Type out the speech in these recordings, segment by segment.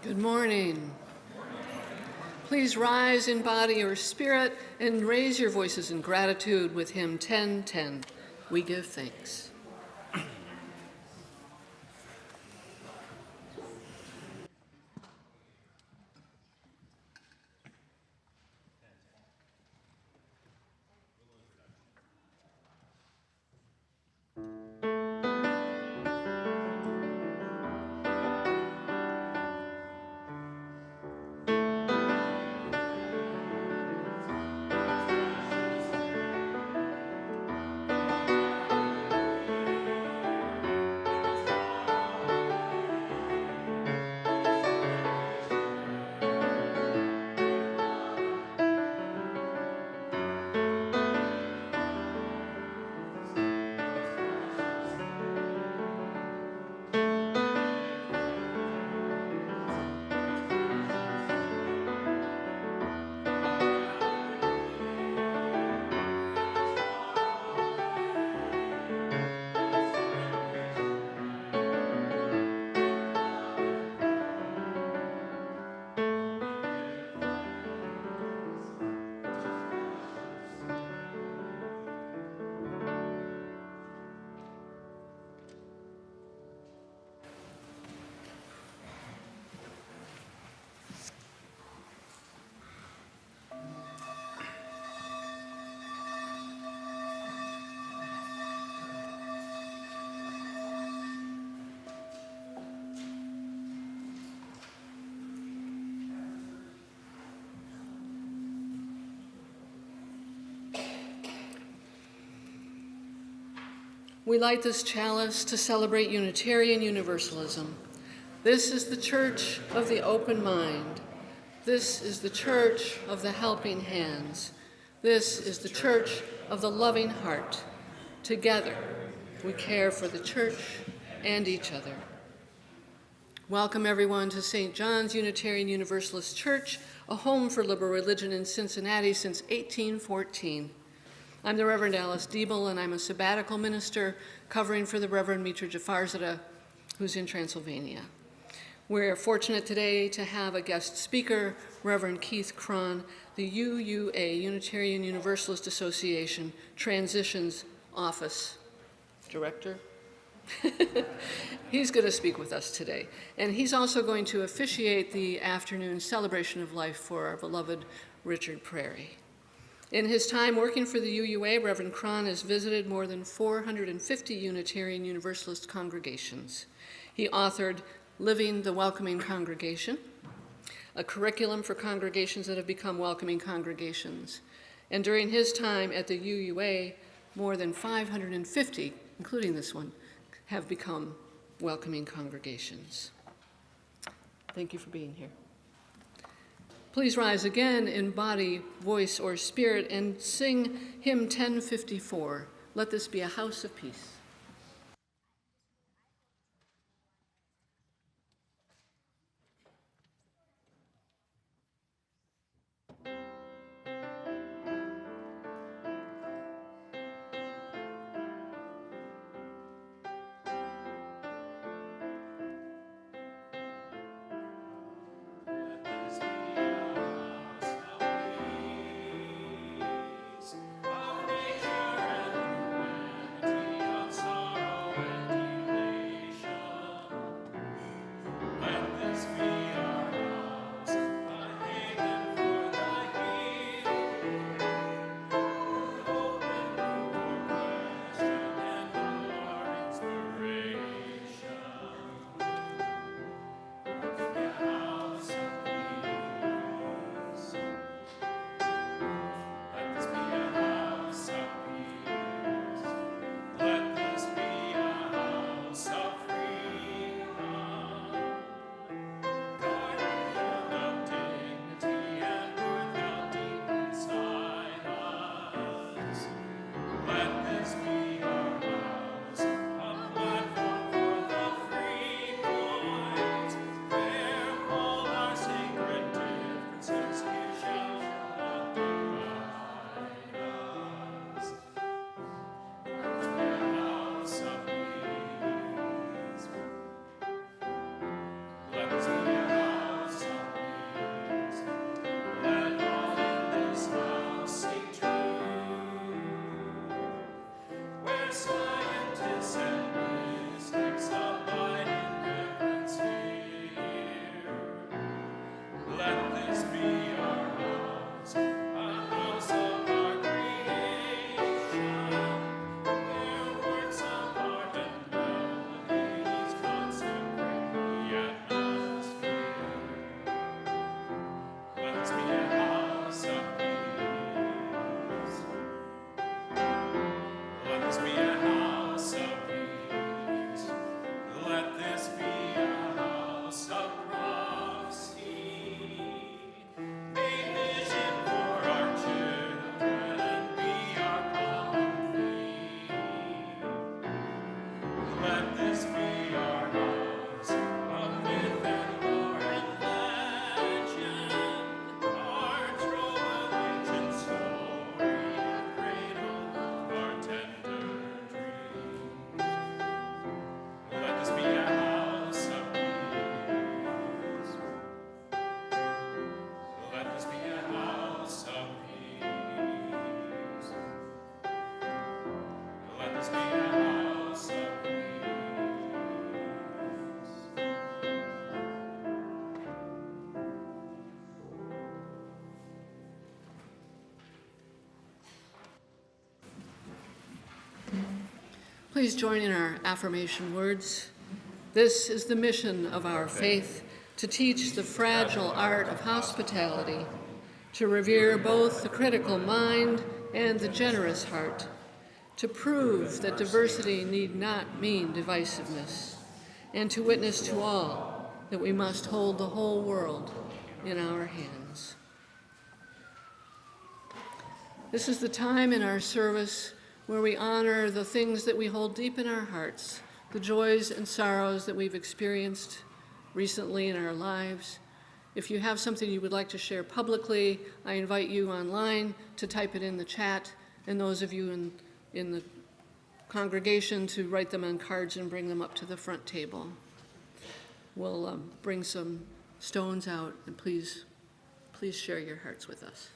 Good morning. Please rise in body or spirit and raise your voices in gratitude with hymn 1010. We give thanks. We light this chalice to celebrate Unitarian Universalism. This is the church of the open mind. This is the church of the helping hands. This is the church of the loving heart. Together, we care for the church and each other. Welcome everyone to St. John's Unitarian Universalist Church, a home for liberal religion in Cincinnati since 1814. I'm the Reverend Alice Diebel, and I'm a sabbatical minister covering for the Reverend Mitra Jafarzadeh, who's in Transylvania. We're fortunate today to have a guest speaker, Reverend Keith Kron, the UUA, Unitarian Universalist Association Transitions Office Director. He's going to speak with us today. And he's also going to officiate the afternoon celebration of life for our beloved Richard Prairie. In his time working for the UUA, Reverend Kron has visited more than 450 Unitarian Universalist congregations. He authored Living the Welcoming Congregation, a curriculum for congregations that have become welcoming congregations. And during his time at the UUA, more than 550, including this one, have become welcoming congregations. Thank you for being here. Please rise again in body, voice, or spirit and sing hymn 1054. Let this be a house of peace. Our nature and humanity of Please join in our affirmation words. This is the mission of our faith, to teach the fragile art of hospitality, to revere both the critical mind and the generous heart, to prove that diversity need not mean divisiveness, and to witness to all that we must hold the whole world in our hands. This is the time in our service where we honor the things that we hold deep in our hearts, the joys and sorrows that we've experienced recently in our lives. If you have something you would like to share publicly, I invite you online to type it in the chat, and those of you in the congregation to write them on cards and bring them up to the front table. We'll bring some stones out, and please share your hearts with us.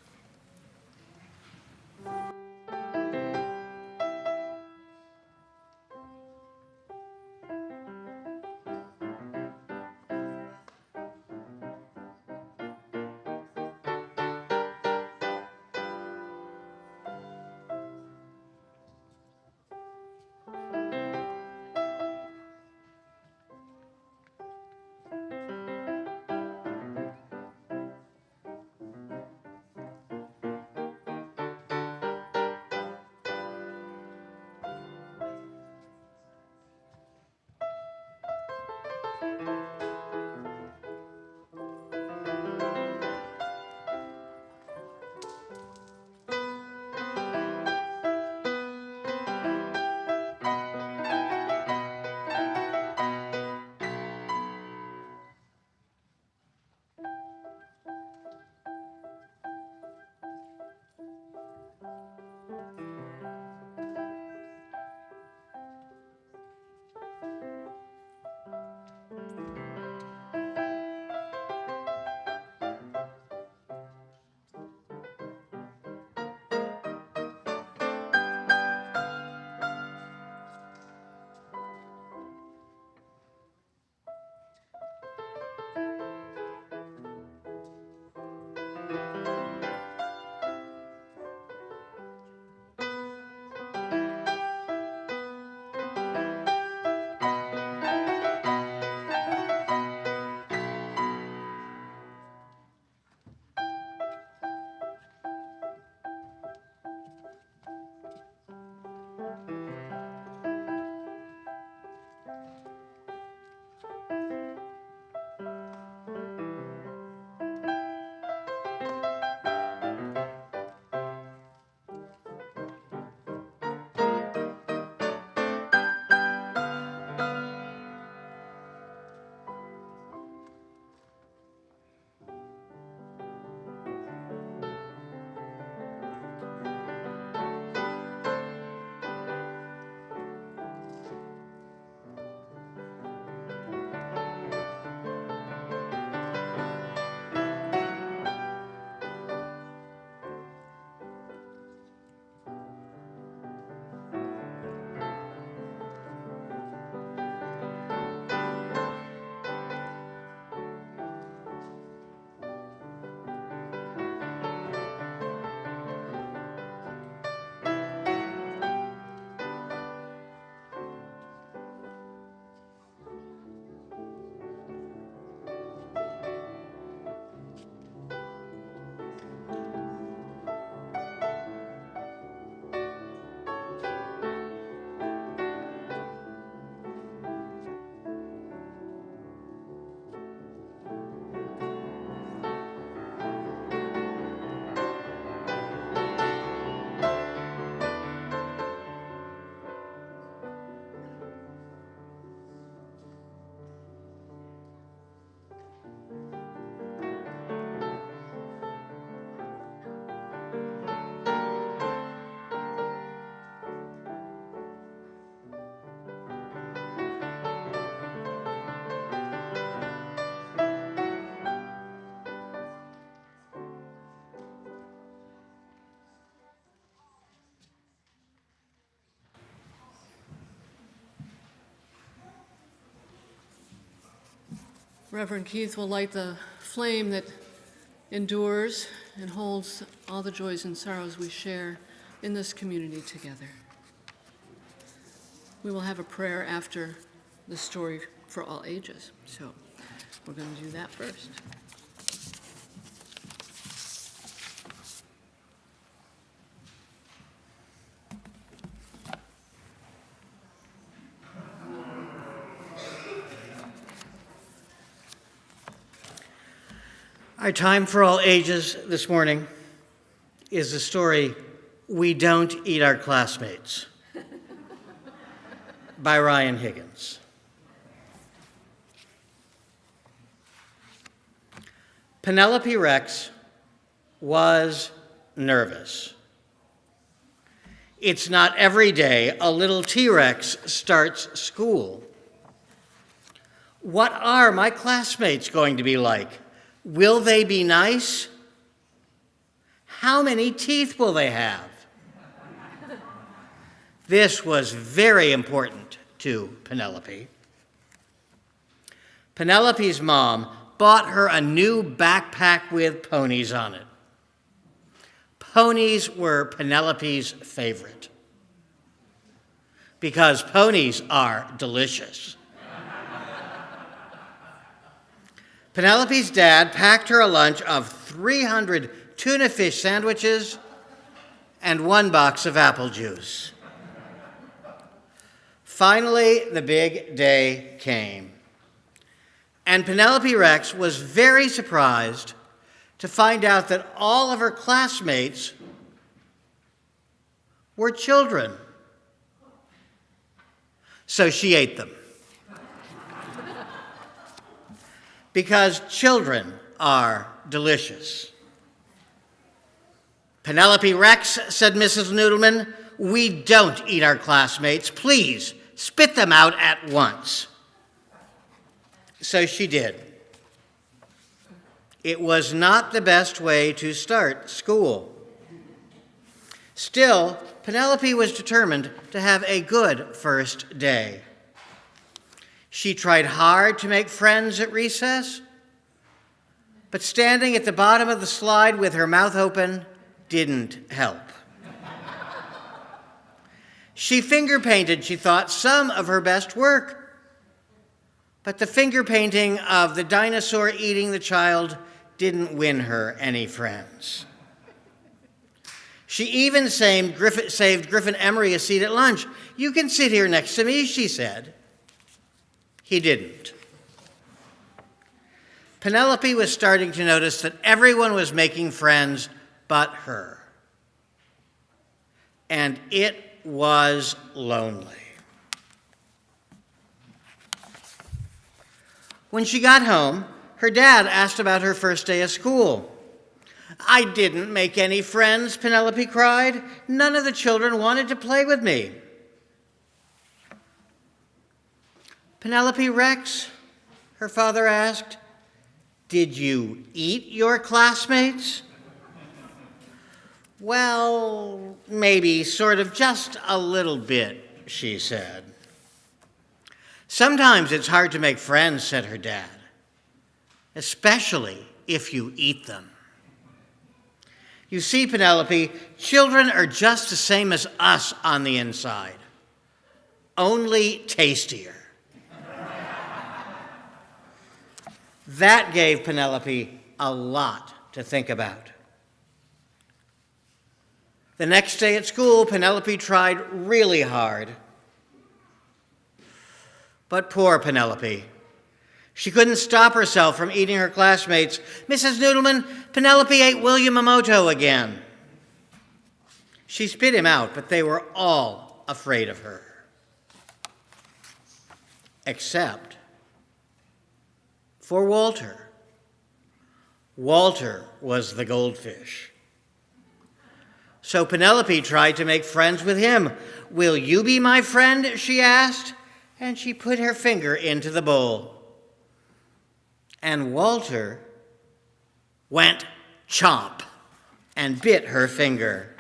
Reverend Keith will light the flame that endures and holds all the joys and sorrows we share in this community together. We will have a prayer after the story for all ages, so we're going to do that first. Our time for all ages this morning is the story We Don't Eat Our Classmates by Ryan Higgins. Penelope Rex was nervous. It's not every day a little T-Rex starts school. What are my classmates going to be like? Will they be nice? How many teeth will they have? This was very important to Penelope. Penelope's mom bought her a new backpack with ponies on it. Ponies were Penelope's favorite because ponies are delicious. Penelope's dad packed her a lunch of 300 tuna fish sandwiches and 1 box of apple juice. Finally, the big day came, and Penelope Rex was very surprised to find out that all of her classmates were children. So she ate them. Because children are delicious. Penelope Rex, said Mrs. Noodleman, we don't eat our classmates. Please, spit them out at once. So she did. It was not the best way to start school. Still, Penelope was determined to have a good first day. She tried hard to make friends at recess, but standing at the bottom of the slide with her mouth open didn't help. She finger painted, she thought, some of her best work, but the finger painting of the dinosaur eating the child didn't win her any friends. She even saved Griffin Emery a seat at lunch. You can sit here next to me, she said. He didn't. Penelope was starting to notice that everyone was making friends but her. And it was lonely. When she got home, her dad asked about her first day of school. I didn't make any friends, Penelope cried. None of the children wanted to play with me. Penelope Rex, her father asked, did you eat your classmates? Well, maybe, sort of, just a little bit, she said. Sometimes it's hard to make friends, said her dad, especially if you eat them. You see, Penelope, children are just the same as us on the inside, only tastier. That gave Penelope a lot to think about. The next day at school, Penelope tried really hard. But poor Penelope. She couldn't stop herself from eating her classmates. Mrs. Noodleman, Penelope ate William Emoto again. She spit him out, but they were all afraid of her. Except for Walter. Walter was the goldfish. So Penelope tried to make friends with him. Will you be my friend? She asked, and she put her finger into the bowl. And Walter went chomp and bit her finger.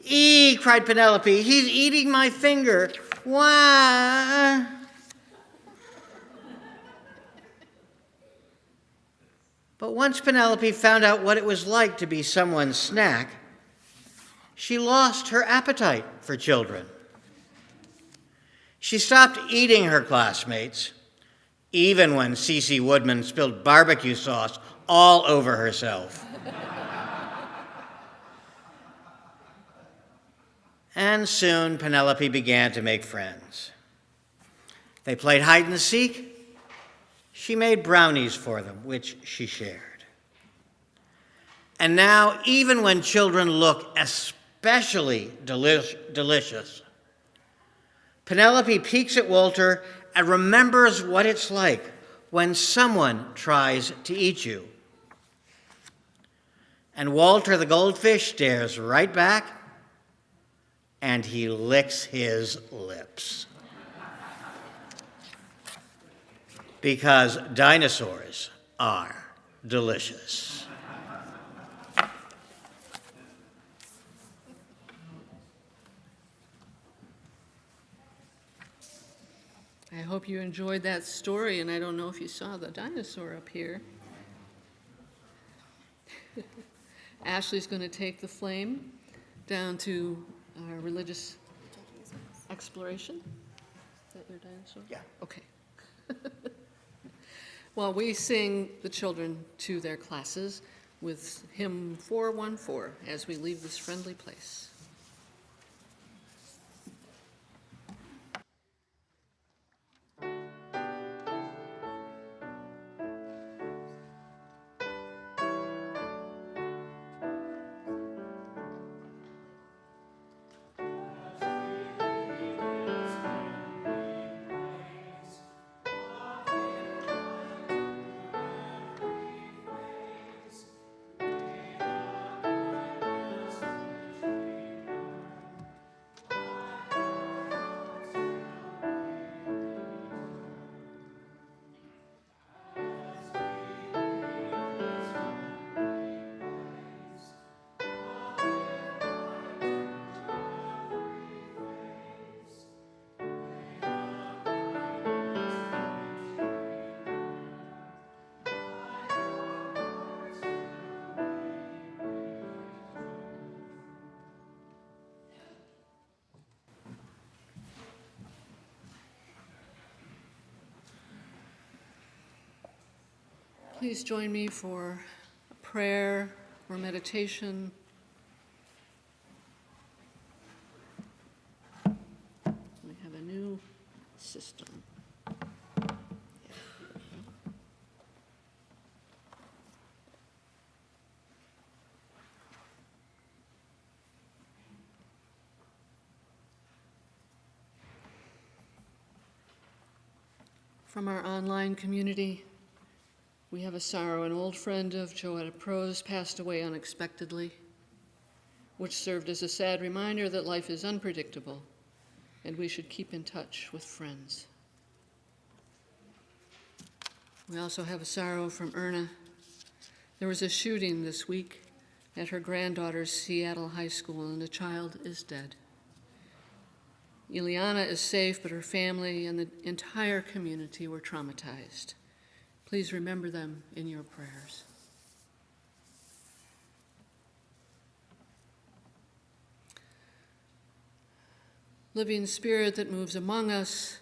Eee, cried Penelope, he's eating my finger. Why? But once Penelope found out what it was like to be someone's snack, she lost her appetite for children. She stopped eating her classmates, even when Cece Woodman spilled barbecue sauce all over herself. And soon Penelope began to make friends. They played hide and seek. She made brownies for them, which she shared. And now, even when children look especially delicious, Penelope peeks at Walter and remembers what it's like when someone tries to eat you. And Walter the goldfish stares right back, and he licks his lips. Because dinosaurs are delicious. I hope you enjoyed that story, and I don't know if you saw the dinosaur up here. Ashley's going to take the flame down to our religious exploration. Is that your dinosaur? Yeah. Okay. Well, we sing the children to their classes with hymn 414 as we leave this friendly place. Please join me for a prayer or meditation. We have a new system. From our online community, we have a sorrow. An old friend of Joetta Pro's passed away unexpectedly, which served as a sad reminder that life is unpredictable and we should keep in touch with friends. We also have a sorrow from Erna. There was a shooting this week at her granddaughter's Seattle high school, and a child is dead. Ileana is safe, but her family and the entire community were traumatized. Please remember them in your prayers. Living Spirit that moves among us,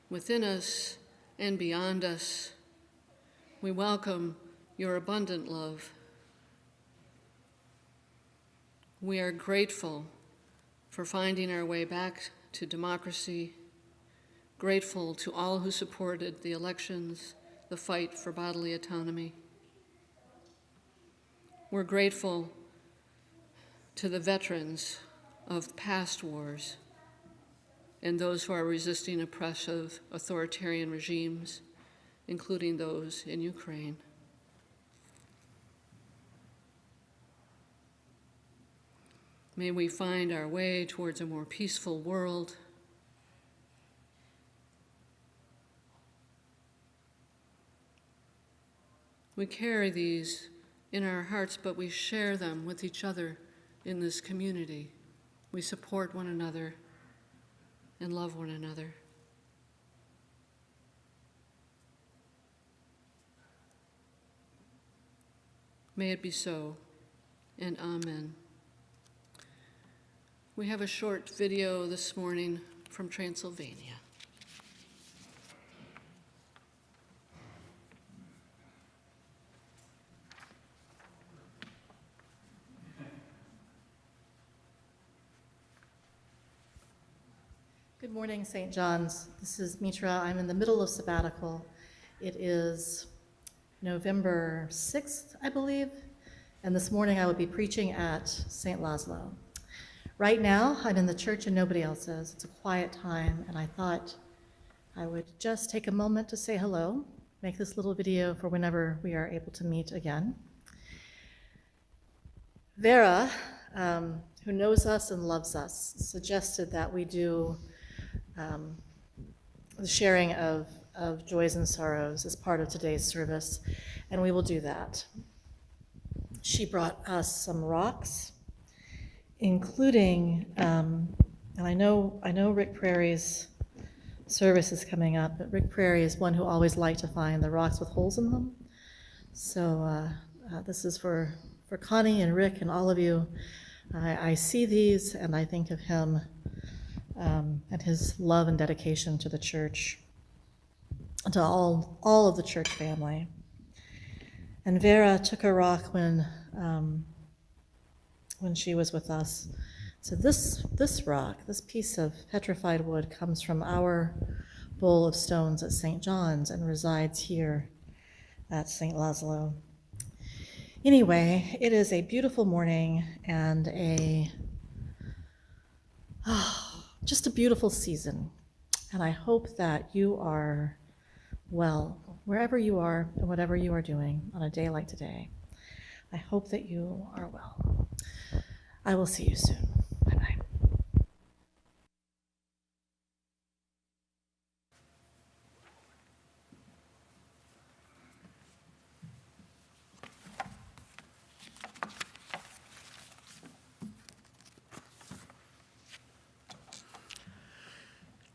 within us, and beyond us, we welcome your abundant love. We are grateful for finding our way back to democracy, grateful to all who supported the elections, the fight for bodily autonomy. We're grateful to the veterans of past wars and those who are resisting oppressive authoritarian regimes, including those in Ukraine. May we find our way towards a more peaceful world. We carry these in our hearts, but we share them with each other in this community. We support one another and love one another. May it be so, and amen. We have a short video this morning from Transylvania. Good morning, St. John's. This is Mitra. I'm in the middle of sabbatical. It is November 6th, I believe, and this morning I will be preaching at St. Laszlo. Right now, I'm in the church and nobody else is. It's a quiet time, and I thought I would just take a moment to say hello, make this little video for whenever we are able to meet again. Vera, who knows us and loves us, suggested that we do the sharing of joys and sorrows as part of today's service, and we will do that. She brought us some rocks, including, and I know Rick Prairie's service is coming up, but Rick Prairie is one who always liked to find the rocks with holes in them. So this is for Connie and Rick and all of you. I see these and I think of him and his love and dedication to the church, to all of the church family. And Vera took a rock when she was with us. So this rock, this piece of petrified wood, comes from our bowl of stones at St. John's and resides here at St. Laszlo. Anyway, it is a beautiful morning and just a beautiful season, and I hope that you are well, wherever you are and whatever you are doing on a day like today. I hope that you are well. I will see you soon. Bye-bye.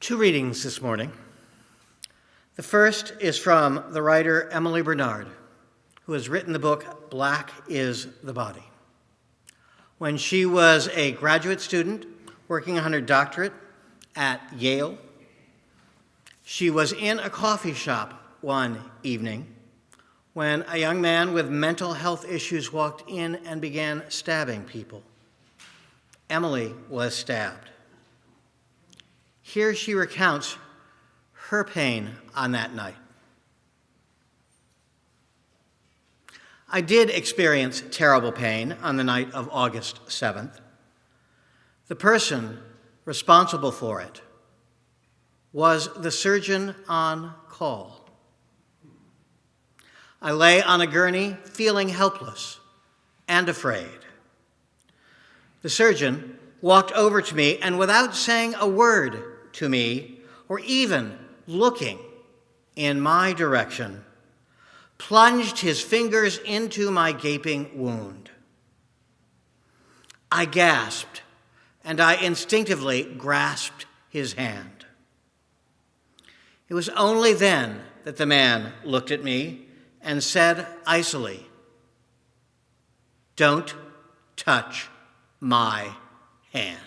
Two readings this morning. The first is from the writer Emily Bernard, who has written the book Black is the Body. When she was a graduate student working on her doctorate at Yale, she was in a coffee shop one evening when a young man with mental health issues walked in and began stabbing people. Emily was stabbed. Here she recounts her pain on that night. I did experience terrible pain on the night of August 7th. The person responsible for it was the surgeon on call. I lay on a gurney feeling helpless and afraid. The surgeon walked over to me and without saying a word to me or even looking in my direction, plunged his fingers into my gaping wound. I gasped, and I instinctively grasped his hand. It was only then that the man looked at me and said icily, "Don't touch my hand."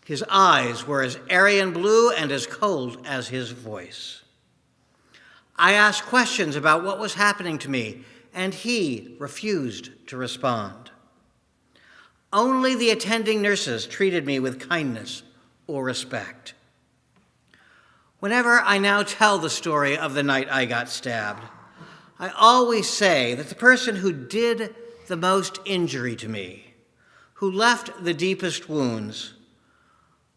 His eyes were as Aryan blue and as cold as his voice. I asked questions about what was happening to me, and he refused to respond. Only the attending nurses treated me with kindness or respect. Whenever I now tell the story of the night I got stabbed, I always say that the person who did the most injury to me, who left the deepest wounds,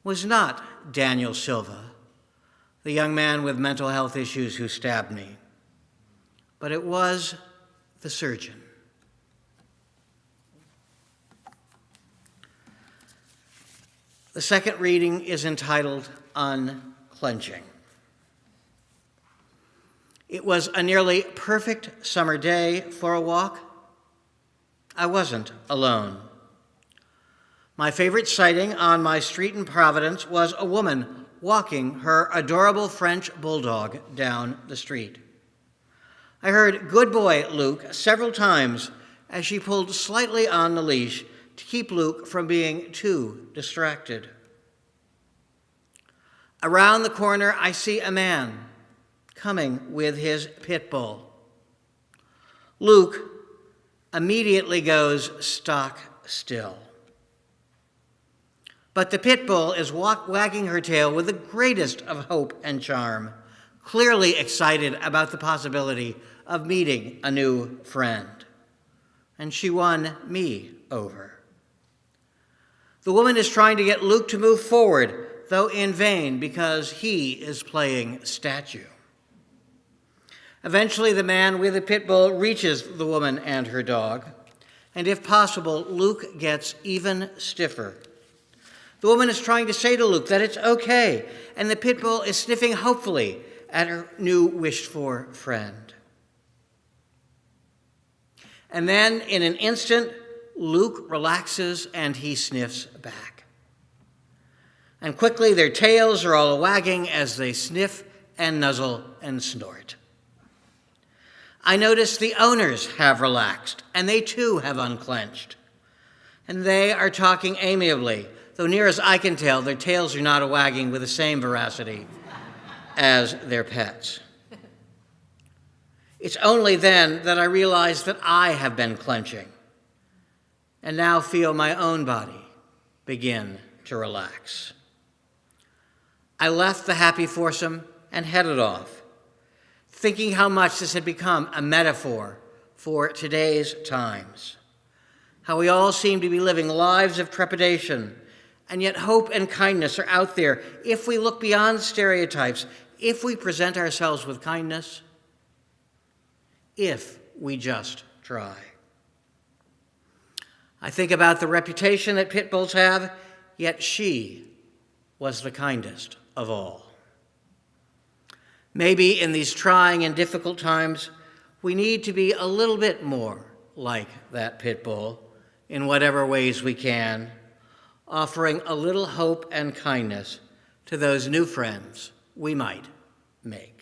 was not Daniel Silva, the young man with mental health issues who stabbed me, but it was the surgeon. The second reading is entitled Unclenching. It was a nearly perfect summer day for a walk. I wasn't alone. My favorite sighting on my street in Providence was a woman walking her adorable French bulldog down the street. I heard "Good boy, Luke" several times as she pulled slightly on the leash to keep Luke from being too distracted. Around the corner, I see a man coming with his pit bull. Luke immediately goes stock still. But the pit bull is wagging her tail with the greatest of hope and charm, clearly excited about the possibility of meeting a new friend. And she won me over. The woman is trying to get Luke to move forward, though in vain, because he is playing statue. Eventually, the man with the pit bull reaches the woman and her dog, and if possible, Luke gets even stiffer. The woman is trying to say to Luke that it's okay, and the pit bull is sniffing hopefully at her new wished-for friend. And then, in an instant, Luke relaxes and he sniffs back. And quickly their tails are all wagging as they sniff and nuzzle and snort. I notice the owners have relaxed, and they too have unclenched. And they are talking amiably, though near as I can tell, their tails are not wagging with the same veracity as their pets. It's only then that I realize that I have been clenching, and now feel my own body begin to relax. I left the happy foursome and headed off, thinking how much this had become a metaphor for today's times, how we all seem to be living lives of trepidation, and yet hope and kindness are out there if we look beyond stereotypes, if we present ourselves with kindness, if we just try. I think about the reputation that pit bulls have, yet she was the kindest of all. Maybe in these trying and difficult times, we need to be a little bit more like that pit bull in whatever ways we can, offering a little hope and kindness to those new friends we might make.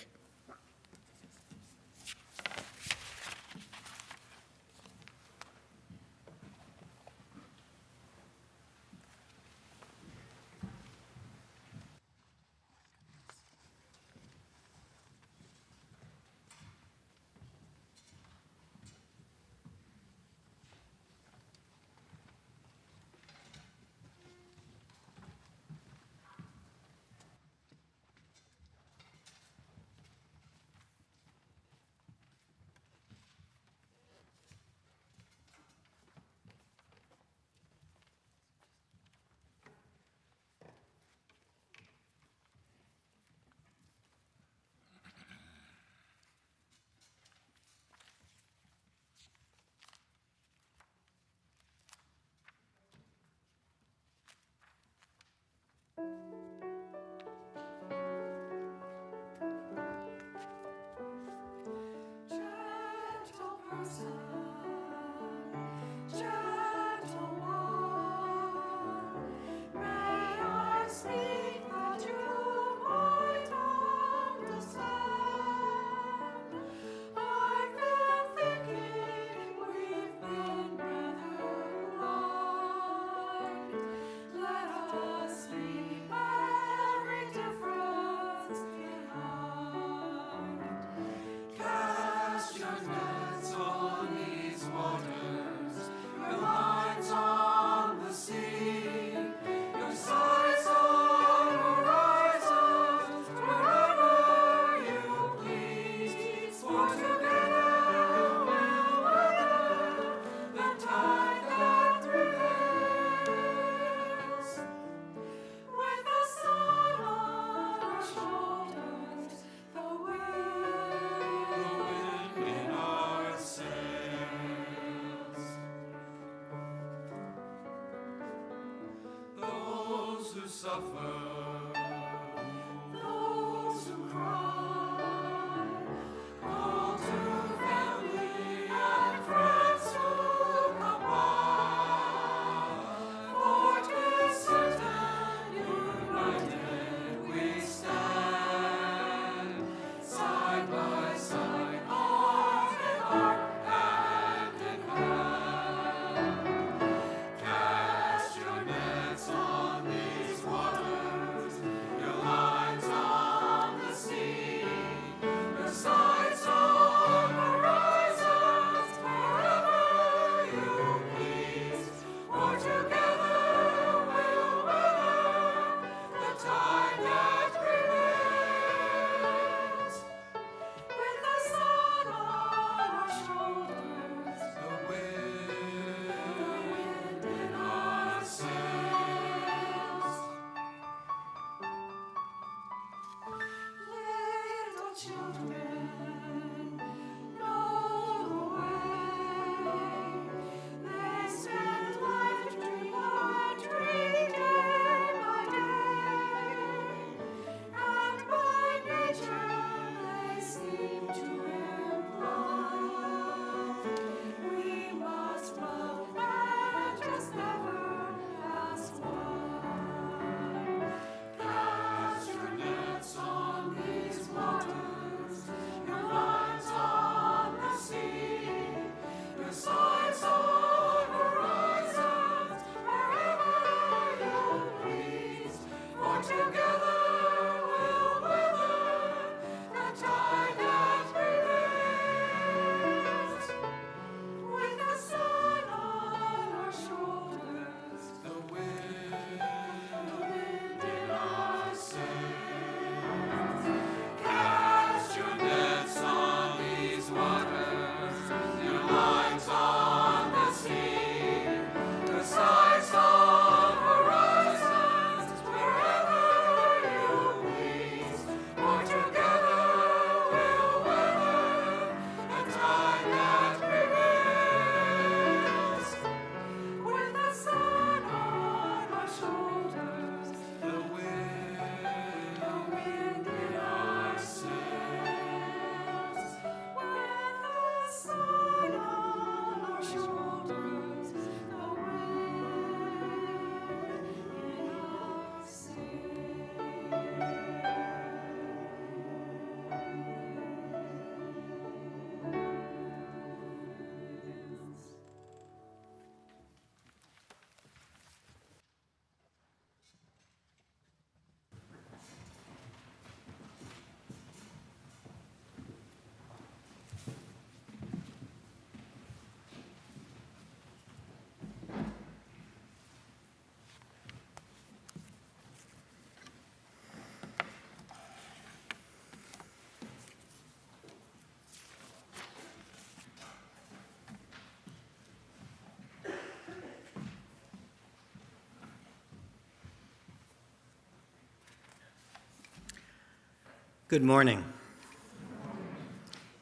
Good morning.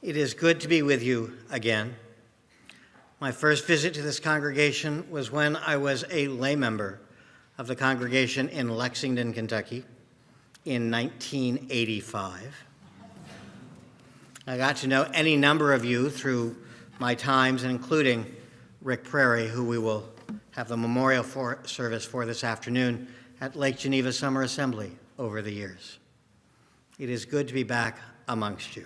It is good to be with you again. My first visit to this congregation was when I was a lay member of the congregation in Lexington, Kentucky in 1985. I got to know any number of you through my times, including Rick Prairie, who we will have the memorial service for this afternoon at Lake Geneva Summer Assembly over the years. It is good to be back amongst you.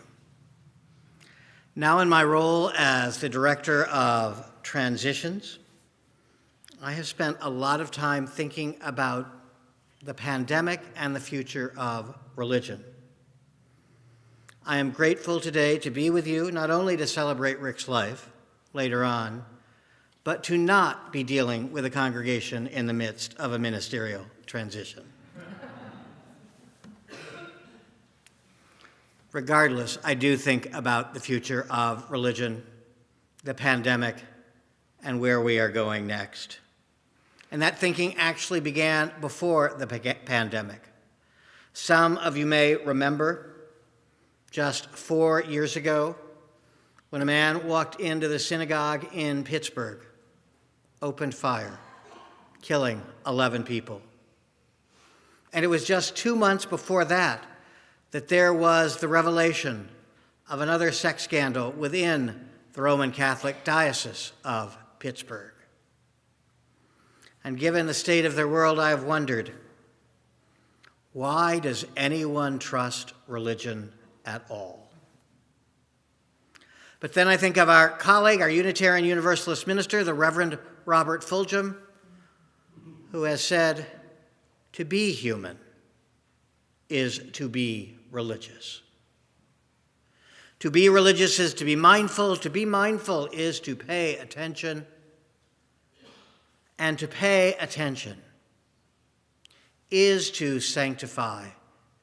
Now in my role as the Director of Transitions, I have spent a lot of time thinking about the pandemic and the future of religion. I am grateful today to be with you, not only to celebrate Rick's life later on, but to not be dealing with a congregation in the midst of a ministerial transition. Regardless, I do think about the future of religion, the pandemic, and where we are going next. And that thinking actually began before the pandemic. Some of you may remember just 4 years ago when a man walked into the synagogue in Pittsburgh, opened fire, killing 11 people. And it was just 2 months before that there was the revelation of another sex scandal within the Roman Catholic Diocese of Pittsburgh. And given the state of their world, I have wondered, why does anyone trust religion at all? But then I think of our colleague, our Unitarian Universalist minister, the Reverend Robert Fulgham, who has said, to be human is to be religious. To be religious is to be mindful. To be mindful is to pay attention. And to pay attention is to sanctify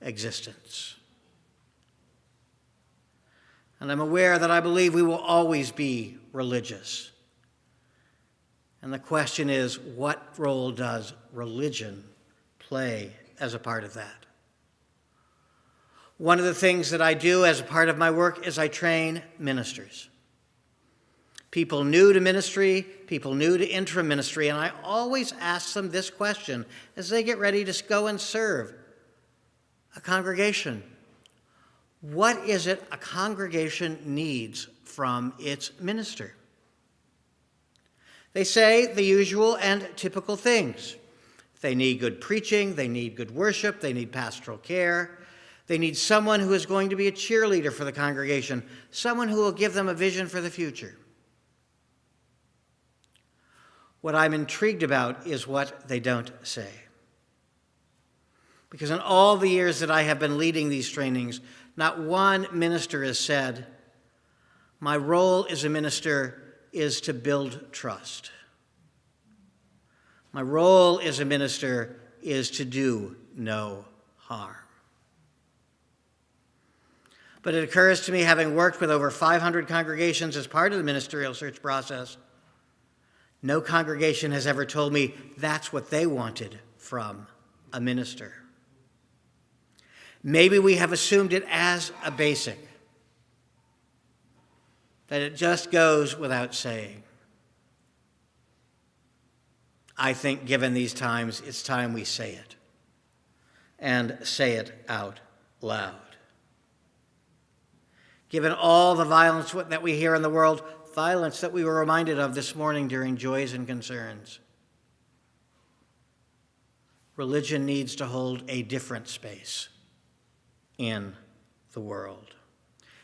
existence. And I'm aware that I believe we will always be religious. And the question is, what role does religion play as a part of that? One of the things that I do as a part of my work is I train ministers. People new to ministry, people new to interim ministry, and I always ask them this question as they get ready to go and serve a congregation. What is it a congregation needs from its minister? They say the usual and typical things. They need good preaching, they need good worship, they need pastoral care. They need someone who is going to be a cheerleader for the congregation, someone who will give them a vision for the future. What I'm intrigued about is what they don't say. Because in all the years that I have been leading these trainings, not one minister has said, my role as a minister is to build trust. My role as a minister is to do no harm. But it occurs to me, having worked with over 500 congregations as part of the ministerial search process, no congregation has ever told me that's what they wanted from a minister. Maybe we have assumed it as a basic, that it just goes without saying. I think given these times, it's time we say it, and say it out loud. Given all the violence that we hear in the world, violence that we were reminded of this morning during Joys and Concerns, religion needs to hold a different space in the world.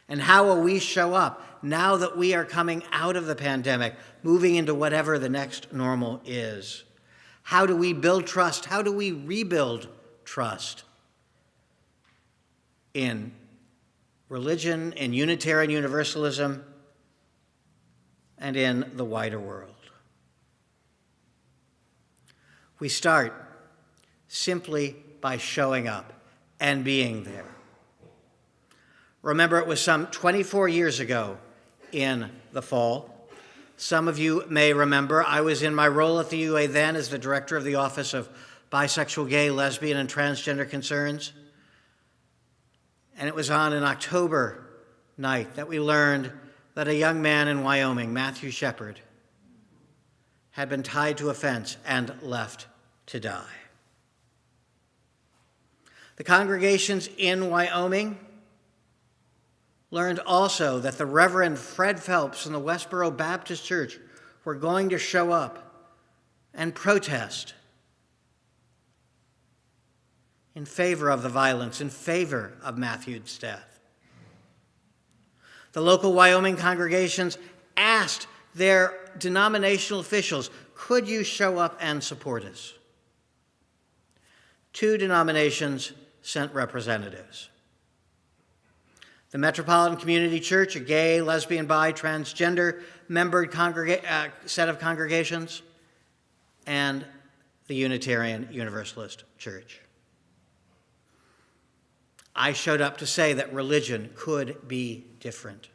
And how will we show up now that we are coming out of the pandemic, moving into whatever the next normal is? How do we build trust? How do we rebuild trust in religion, in Unitarian Universalism, and in the wider world? We start simply by showing up and being there. Remember, it was some 24 years ago in the fall. Some of you may remember I was in my role at the UA then as the director of the Office of Bisexual, Gay, Lesbian, and Transgender Concerns. And it was on an October night that we learned that a young man in Wyoming, Matthew Shepard, had been tied to a fence and left to die. The congregations in Wyoming learned also that the Reverend Fred Phelps in the Westboro Baptist Church were going to show up and protest in favor of the violence, in favor of Matthew's death. The local Wyoming congregations asked their denominational officials, could you show up and support us? 2 denominations sent representatives. The Metropolitan Community Church, a gay, lesbian, bi, transgender membered set of congregations, and the Unitarian Universalist Church. I showed up to say that religion could be different.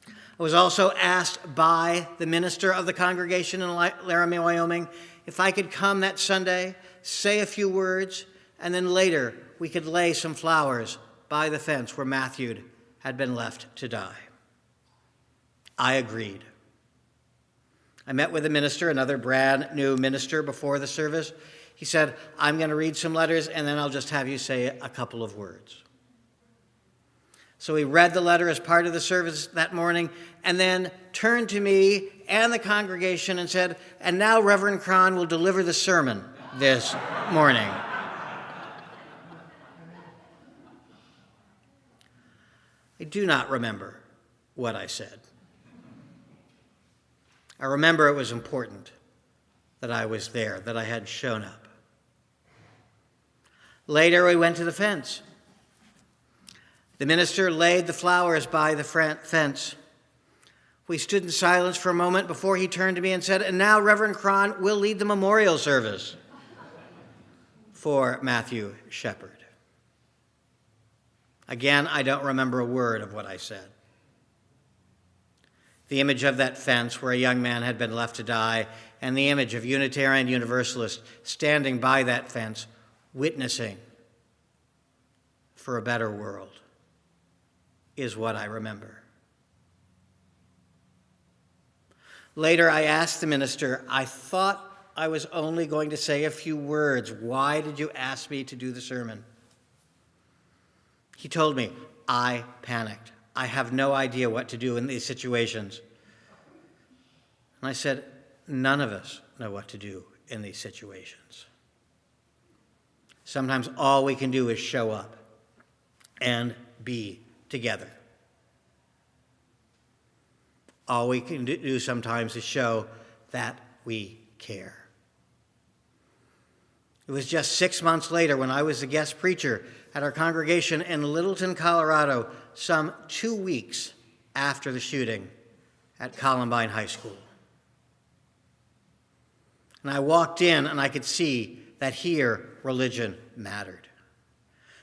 I was also asked by the minister of the congregation in Laramie, Wyoming, if I could come that Sunday, say a few words, and then later we could lay some flowers by the fence where Matthew had been left to die. I agreed. I met with the minister, another brand new minister, before the service. He said, I'm going to read some letters, and then I'll just have you say a couple of words. So he read the letter as part of the service that morning, and then turned to me and the congregation and said, and now Reverend Kron will deliver the sermon this morning. I do not remember what I said. I remember it was important that I was there, that I had shown up. Later, we went to the fence. The minister laid the flowers by the fence. We stood in silence for a moment before he turned to me and said, and now Reverend Kron will lead the memorial service for Matthew Shepard. Again, I don't remember a word of what I said. The image of that fence where a young man had been left to die, and the image of Unitarian Universalists standing by that fence, witnessing for a better world, is what I remember. Later, I asked the minister, I thought I was only going to say a few words. Why did you ask me to do the sermon? He told me, I panicked. I have no idea what to do in these situations. And I said, none of us know what to do in these situations. Sometimes all we can do is show up and be together. All we can do sometimes is show that we care. It was just 6 months later when I was the guest preacher at our congregation in Littleton, Colorado, some 2 weeks after the shooting at Columbine High School. And I walked in and I could see that here religion mattered.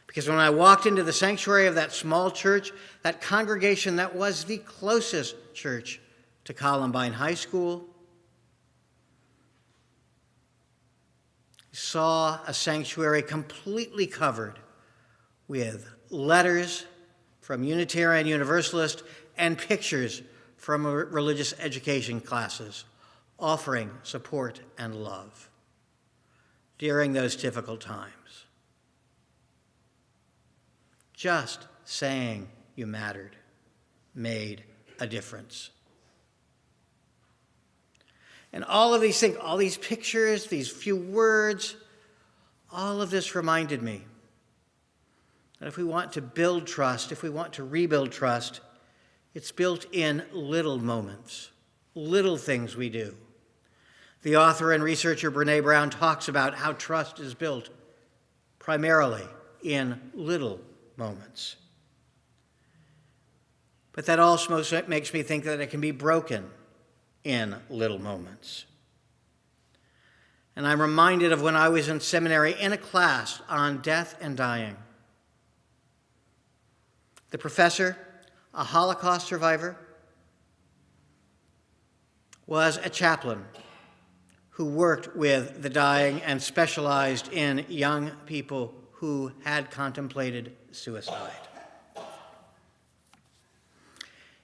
Because when I walked into the sanctuary of that small church, that congregation that was the closest church to Columbine High School, I saw a sanctuary completely covered with letters from Unitarian Universalist and pictures from religious education classes offering support and love during those difficult times. Just saying you mattered made a difference. And all of these things, all these pictures, these few words, all of this reminded me that if we want to build trust, if we want to rebuild trust, it's built in little moments, little things we do. The author and researcher Brené Brown talks about how trust is built primarily in little moments. But that also makes me think that it can be broken in little moments. And I'm reminded of when I was in seminary in a class on death and dying. The professor, a Holocaust survivor, was a chaplain who worked with the dying and specialized in young people who had contemplated suicide.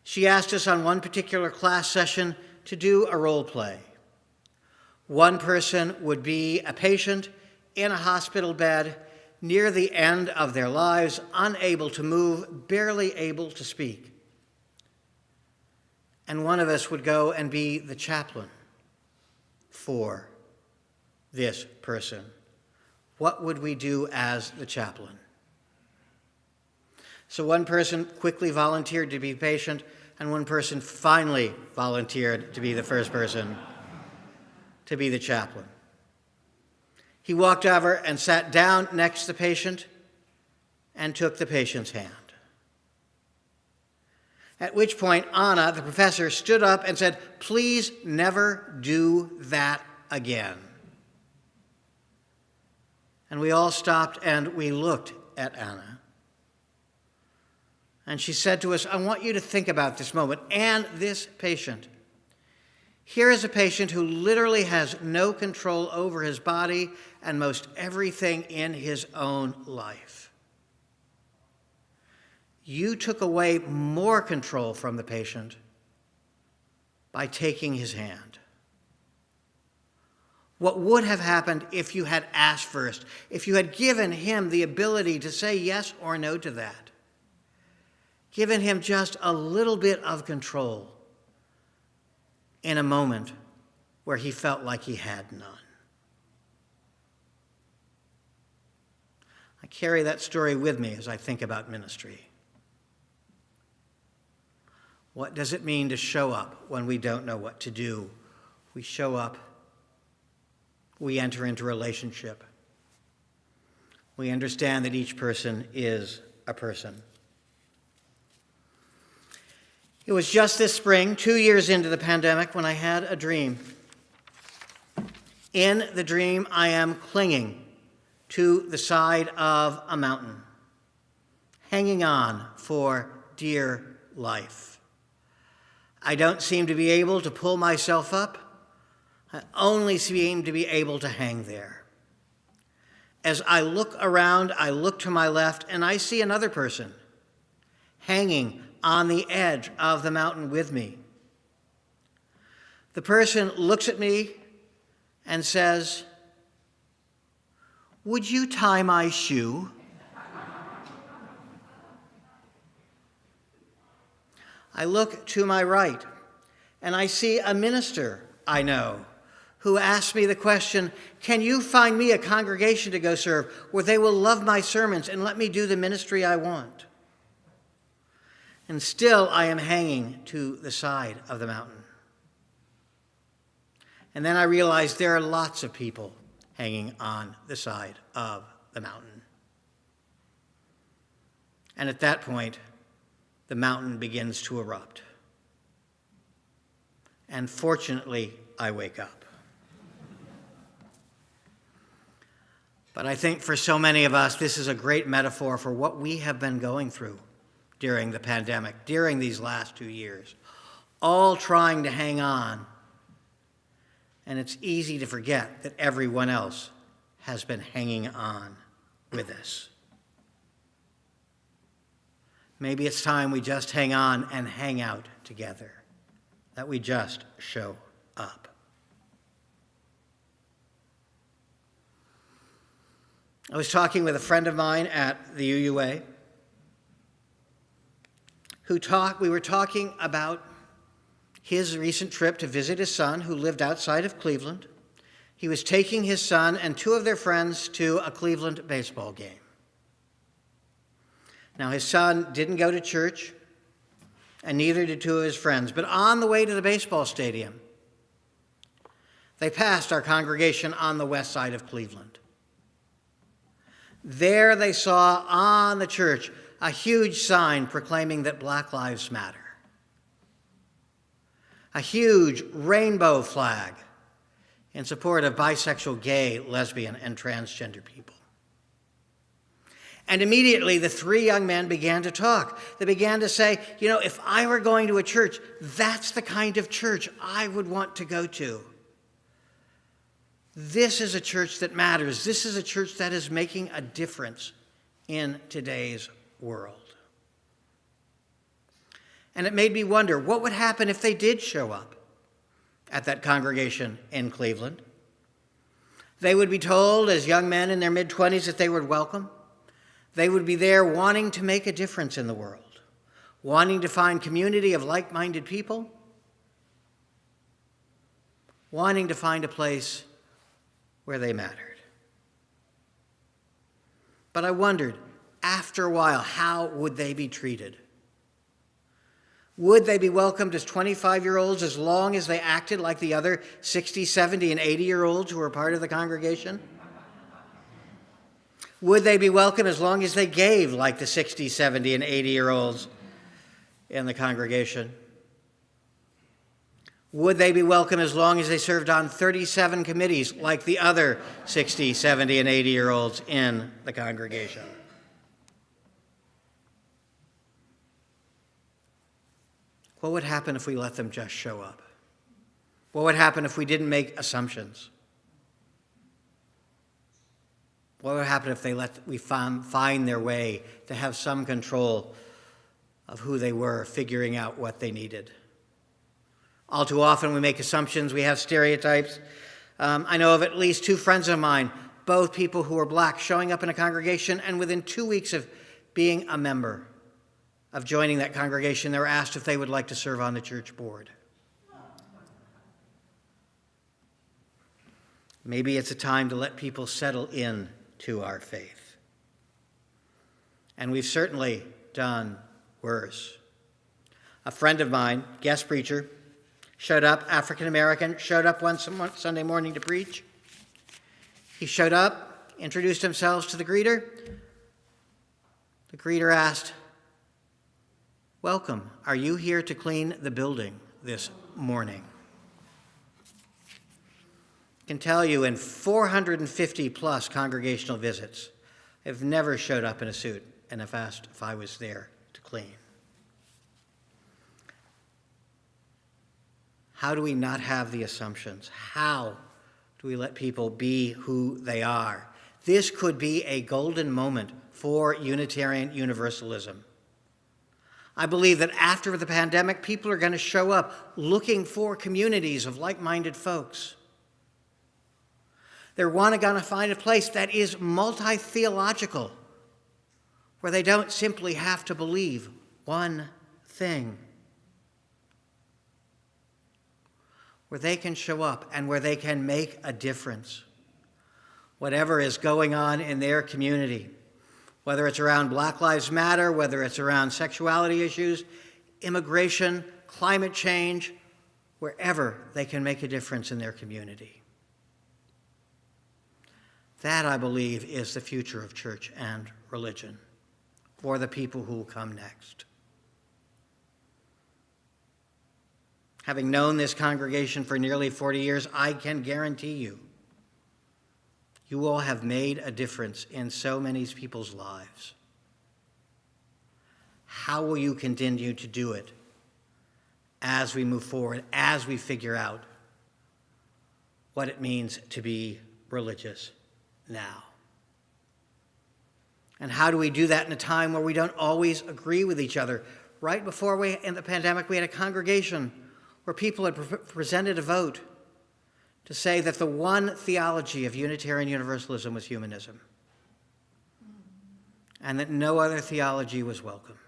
She asked us on one particular class session to do a role play. One person would be a patient in a hospital bed near the end of their lives, unable to move, barely able to speak. And one of us would go and be the chaplain for this person. What would we do as the chaplain? So one person quickly volunteered to be patient, and one person finally volunteered to be the first person to be the chaplain. He walked over and sat down next to the patient and took the patient's hand. At which point, Anna, the professor, stood up and said, "Please never do that again." And we all stopped and we looked at Anna. And she said to us, "I want you to think about this moment and this patient. Here is a patient who literally has no control over his body and most everything in his own life. You took away more control from the patient by taking his hand. What would have happened if you had asked first, if you had given him the ability to say yes or no to that, given him just a little bit of control in a moment where he felt like he had none?" I carry that story with me as I think about ministry. What does it mean to show up when we don't know what to do? We show up. We enter into relationship. We understand that each person is a person. It was just this spring, 2 years into the pandemic, when I had a dream. In the dream, I am clinging to the side of a mountain, hanging on for dear life. I don't seem to be able to pull myself up. I only seem to be able to hang there. As I look around, I look to my left, and I see another person hanging on the edge of the mountain with me. The person looks at me and says, "Would you tie my shoe?" I look to my right, and I see a minister I know who asked me the question, "Can you find me a congregation to go serve where they will love my sermons and let me do the ministry I want?" And still I am hanging to the side of the mountain. And then I realized there are lots of people hanging on the side of the mountain. And at that point, the mountain begins to erupt. And fortunately, I wake up. But I think for so many of us, this is a great metaphor for what we have been going through during the pandemic, during these last 2 years, all trying to hang on. And it's easy to forget that everyone else has been hanging on with us. Maybe it's time we just hang on and hang out together, that we just show up. I was talking with a friend of mine at the UUA we were talking about his recent trip to visit his son who lived outside of Cleveland. He was taking his son and 2 of their friends to a Cleveland baseball game. Now, his son didn't go to church, and neither did 2 of his friends. But on the way to the baseball stadium, they passed our congregation on the west side of Cleveland. There they saw on the church a huge sign proclaiming that Black Lives Matter. A huge rainbow flag in support of bisexual, gay, lesbian, and transgender people. And immediately the 3 young men began to talk. They began to say, if I were going to a church, that's the kind of church I would want to go to. This is a church that matters. This is a church that is making a difference in today's world. And it made me wonder, what would happen if they did show up at that congregation in Cleveland? They would be told as young men in their mid-20s that they were welcome. They would be there wanting to make a difference in the world, wanting to find community of like-minded people, wanting to find a place where they mattered. But I wondered, after a while, how would they be treated? Would they be welcomed as 25-year-olds as long as they acted like the other 60, 70, and 80-year-olds who were part of the congregation? Would they be welcome as long as they gave like the 60, 70, and 80-year-olds in the congregation? Would they be welcome as long as they served on 37 committees like the other 60, 70, and 80-year-olds in the congregation? What would happen if we let them just show up? What would happen if we didn't make assumptions? What would happen if we find their way to have some control of who they were, figuring out what they needed? All too often we make assumptions, we have stereotypes. I know of at least two friends of mine, both people who were black, showing up in a congregation, and within 2 weeks of being a member, of joining that congregation, they were asked if they would like to serve on the church board. Maybe it's a time to let people settle in to our faith. And we've certainly done worse. A friend of mine, guest preacher, showed up, African American, showed up one Sunday morning to preach. He showed up, introduced himself to the greeter. The greeter asked, "Welcome. Are you here to clean the building this morning?" I can tell you in 450 plus congregational visits, I've never showed up in a suit and have asked if I was there to clean. How do we not have the assumptions? How do we let people be who they are? This could be a golden moment for Unitarian Universalism. I believe that after the pandemic, people are going to show up looking for communities of like-minded folks. They're going to find a place that is multi-theological, where they don't simply have to believe one thing, where they can show up and where they can make a difference. Whatever is going on in their community, whether it's around Black Lives Matter, whether it's around sexuality issues, immigration, climate change, wherever they can make a difference in their community. That, I believe, is the future of church and religion for the people who will come next. Having known this congregation for nearly 40 years, I can guarantee you, you all have made a difference in so many people's lives. How will you continue to do it as we move forward, as we figure out what it means to be religious now? And how do we do that in a time where we don't always agree with each other? Right before in the pandemic, we had a congregation where people had presented a vote to say that the one theology of Unitarian Universalism was humanism, and that no other theology was welcome.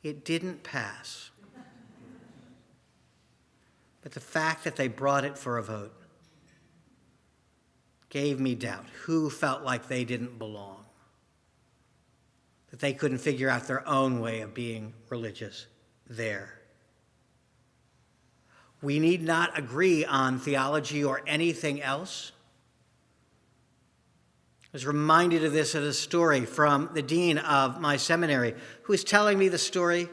It didn't pass. But the fact that they brought it for a vote gave me doubt. Who felt like they didn't belong? That they couldn't figure out their own way of being religious there. We need not agree on theology or anything else. I was reminded of this at a story from the dean of my seminary, who was telling me the story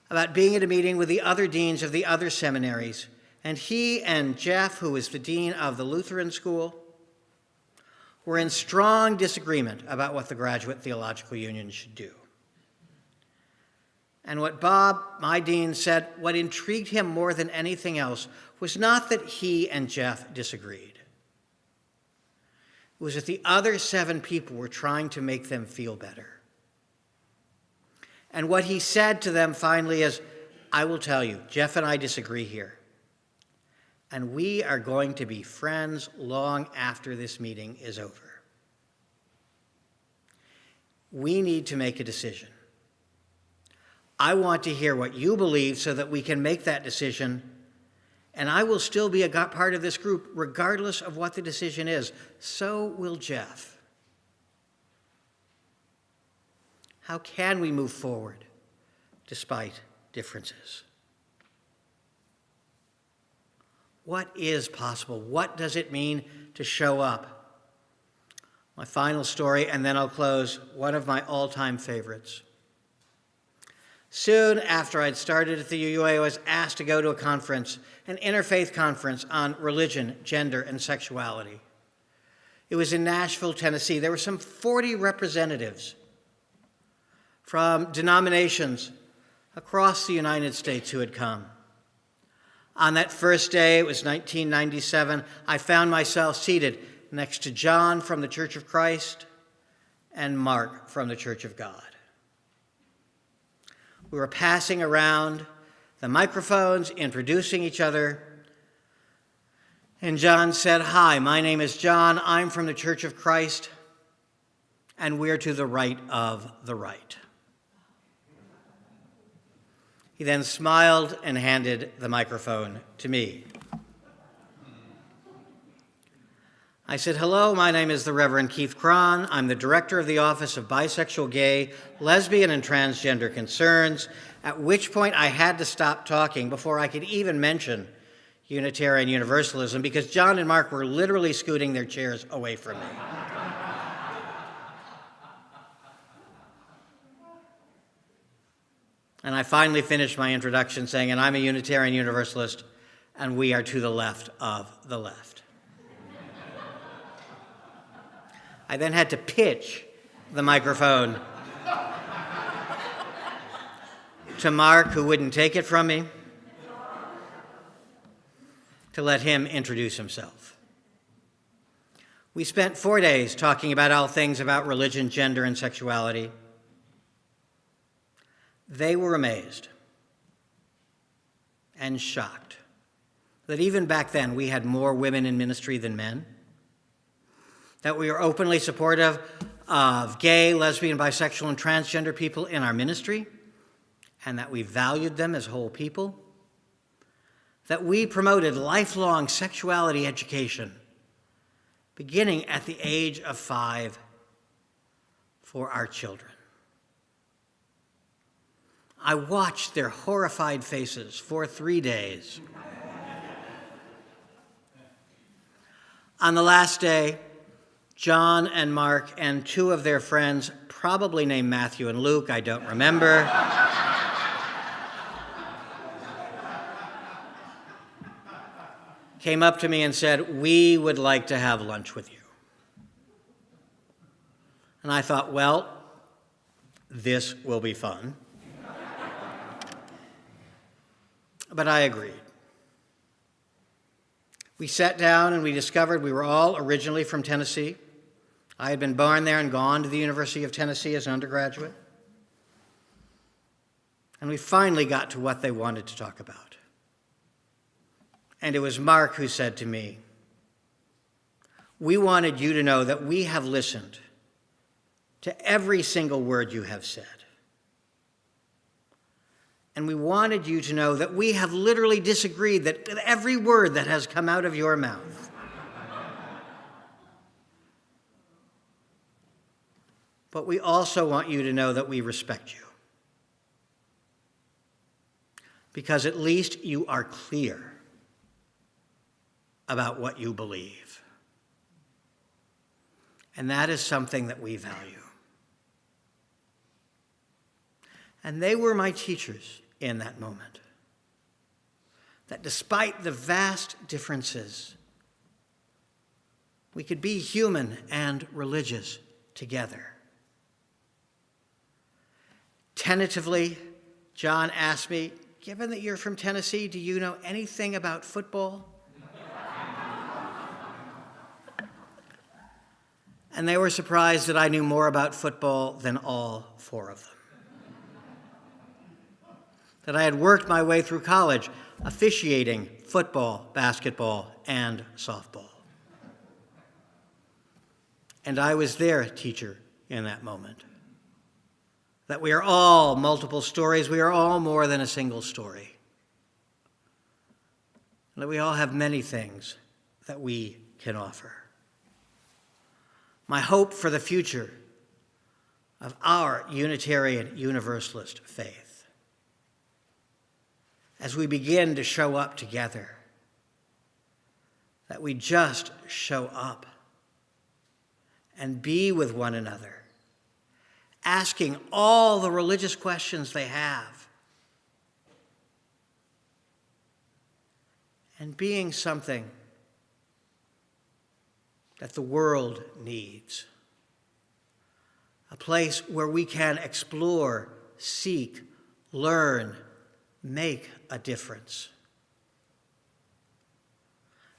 about being at a meeting with the other deans of the other seminaries. And he and Jeff, who was the dean of the Lutheran school, were in strong disagreement about what the Graduate Theological Union should do. And what Bob, my dean, said, what intrigued him more than anything else was not that he and Jeff disagreed. It was that the other 7 people were trying to make them feel better. And what he said to them finally is, I will tell you, Jeff and I disagree here. And we are going to be friends long after this meeting is over. We need to make a decision. I want to hear what you believe so that we can make that decision, and I will still be a part of this group regardless of what the decision is. So will Jeff. How can we move forward despite differences? What is possible? What does it mean to show up? My final story, and then I'll close, one of my all-time favorites. Soon after I'd started at the UUA, I was asked to go to a conference, an interfaith conference on religion, gender, and sexuality. It was in Nashville, Tennessee. There were some 40 representatives from denominations across the United States who had come. On that first day, it was 1997, I found myself seated next to John from the Church of Christ and Mark from the Church of God. We were passing around the microphones, introducing each other. And John said, "Hi, my name is John. I'm from the Church of Christ, and we're to the right of the right." He then smiled and handed the microphone to me. I said, "Hello, my name is the Reverend Keith Kron. I'm the director of the Office of Bisexual, Gay, Lesbian, and Transgender Concerns," at which point I had to stop talking before I could even mention Unitarian Universalism, because John and Mark were literally scooting their chairs away from me. And I finally finished my introduction saying, "And I'm a Unitarian Universalist, and we are to the left of the left." I then had to pitch the microphone to Mark, who wouldn't take it from me, to let him introduce himself. We spent 4 days talking about all things about religion, gender, and sexuality. They were amazed and shocked that even back then we had more women in ministry than men, that we were openly supportive of gay, lesbian, bisexual, and transgender people in our ministry, and that we valued them as whole people, that we promoted lifelong sexuality education, beginning at the age of 5 for our children. I watched their horrified faces for 3 days. On the last day, John and Mark and 2 of their friends, probably named Matthew and Luke, I don't remember, came up to me and said, "We would like to have lunch with you." And I thought, well, this will be fun. But I agreed. We sat down and we discovered we were all originally from Tennessee. I had been born there and gone to the University of Tennessee as an undergraduate. And we finally got to what they wanted to talk about. And it was Mark who said to me, "We wanted you to know that we have listened to every single word you have said. And we wanted you to know that we have literally disagreed with every word that has come out of your mouth. But we also want you to know that we respect you. Because at least you are clear about what you believe. And that is something that we value." And they were my teachers in that moment. That despite the vast differences, we could be human and religious together. Tentatively, John asked me, "Given that you're from Tennessee, do you know anything about football?" And they were surprised that I knew more about football than all four of them. That I had worked my way through college officiating football, basketball, and softball. And I was their teacher in that moment. That we are all multiple stories, we are all more than a single story. And that we all have many things that we can offer. My hope for the future of our Unitarian Universalist faith, as we begin to show up together, that we just show up and be with one another, asking all the religious questions they have, and being something that the world needs. A place where we can explore, seek, learn, make a difference.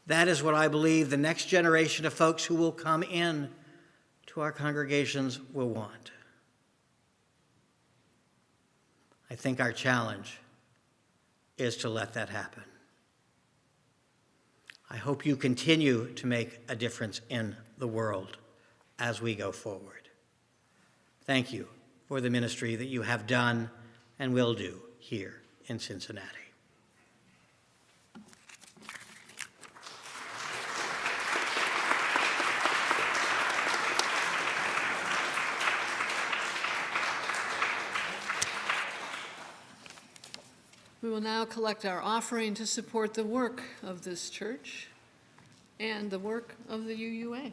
That is what I believe the next generation of folks who will come in to our congregations will want. I think our challenge is to let that happen. I hope you continue to make a difference in the world as we go forward. Thank you for the ministry that you have done and will do here in Cincinnati. We will now collect our offering to support the work of this church and the work of the UUA.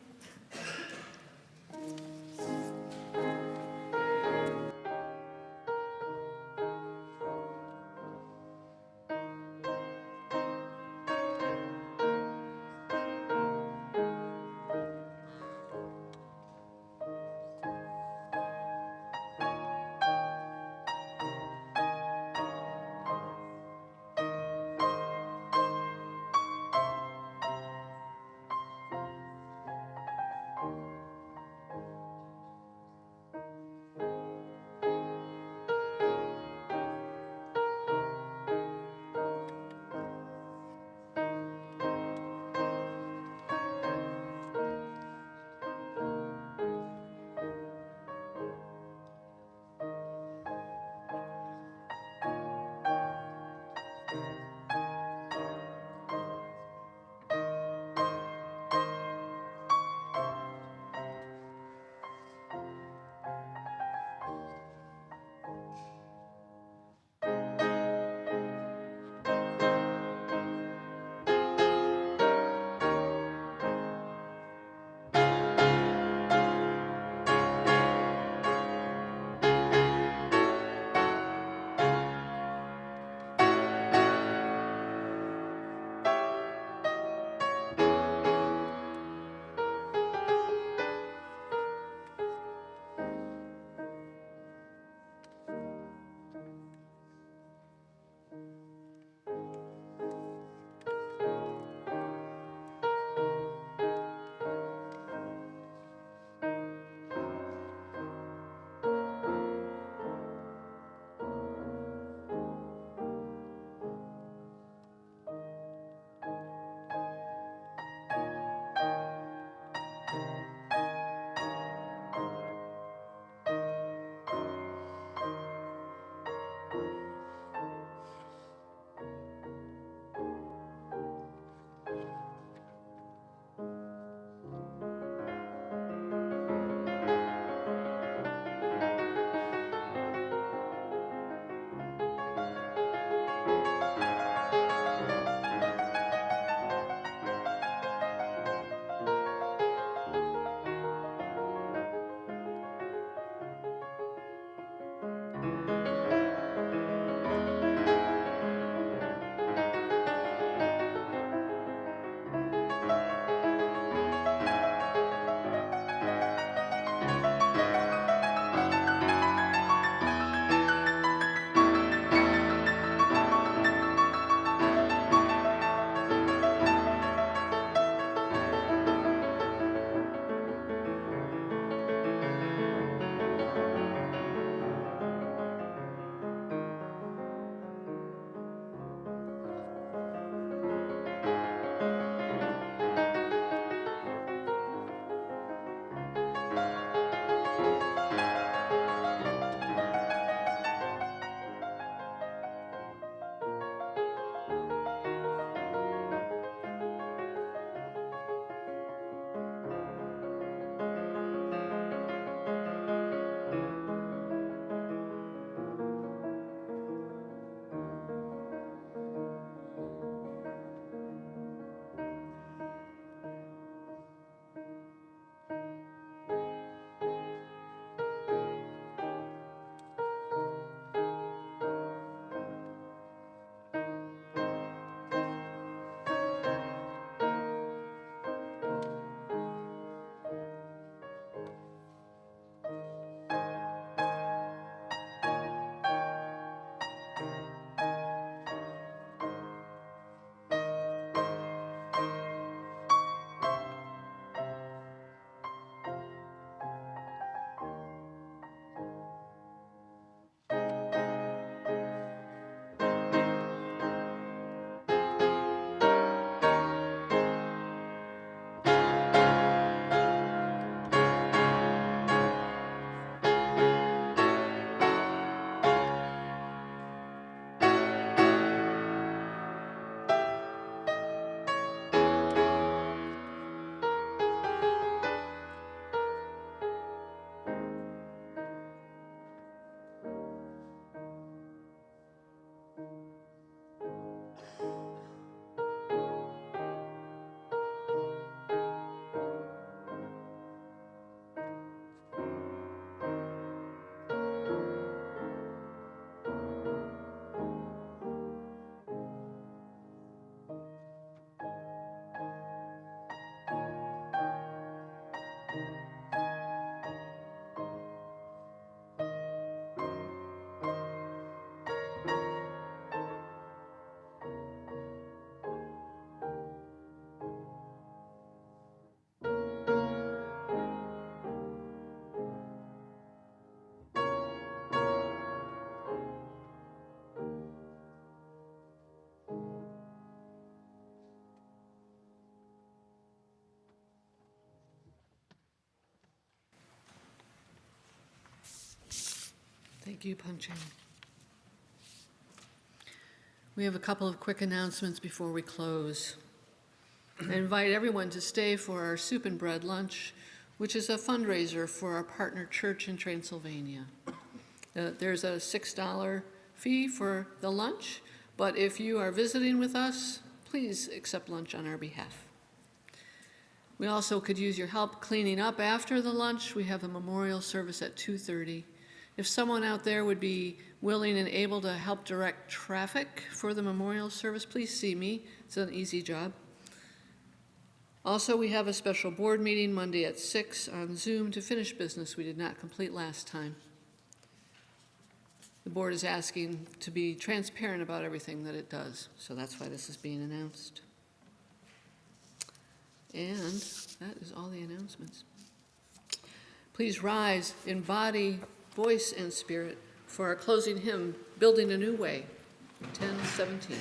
Thank you, Punching. We have a couple of quick announcements before we close. I invite everyone to stay for our Soup and Bread lunch, which is a fundraiser for our partner church in Transylvania. There's a $6 fee for the lunch, but if you are visiting with us, please accept lunch on our behalf. We also could use your help cleaning up after the lunch. We have a memorial service at 2:30. If someone out there would be willing and able to help direct traffic for the memorial service, please see me. It's an easy job. Also, we have a special board meeting Monday at 6 on Zoom to finish business we did not complete last time. The board is asking to be transparent about everything that it does, so that's why this is being announced. And that is all the announcements. Please rise in body, voice, and spirit for our closing hymn, Building a New Way, 10:17.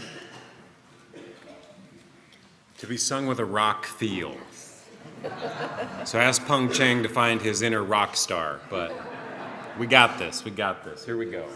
To be sung with a rock feel. So ask Peng Cheng to find his inner rock star, but we got this, we got this. Here we go.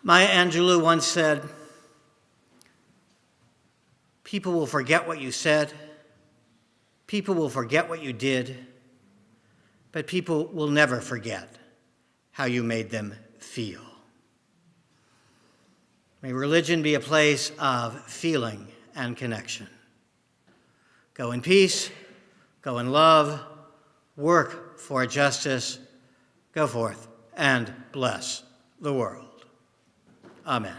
Maya Angelou once said, "People will forget what you said, people will forget what you did, but people will never forget how you made them feel." May religion be a place of feeling and connection. Go in peace, go in love, work for justice, go forth and bless the world. Amen.